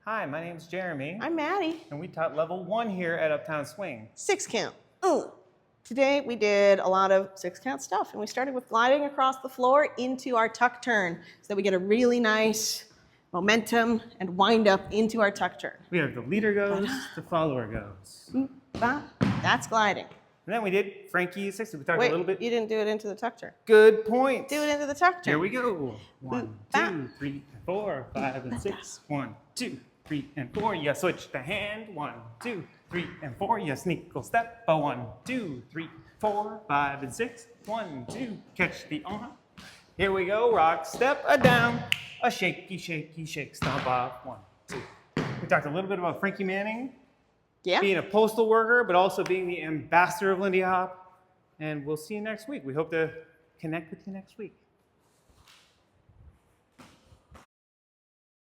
Hi, my name's Jeremy. I'm Maddie. And we taught level 1 here at Uptown Swing. 6 count. Ooh. Today we did a lot of 6 count stuff, and we started with gliding across the floor into our tuck turn so that we get a really nice momentum and wind up into our tuck turn. We have the leader goes, the follower goes. That's gliding. And then we did Frankie 60. We talked Wait, a little bit. you didn't do it into the tuck turn. Good point. Do it into the tuck turn. Here we go. 1, 2, 3, 4, 5, and 6. 1, 2, 3, and 4. You switch the hand. 1, 2, 3, and 4. You sneakle step. 1, 2, 3, 4, 5, and 6. 1, 2, catch the arm. Here we go. Rock step, a down, a shaky, shaky, shake, stomp off. 1, 2. We talked a little bit about Frankie Manning. Yeah. Being a postal worker, but also being the ambassador of Lindy Hop. And we'll see you next week. We hope to connect with you next week.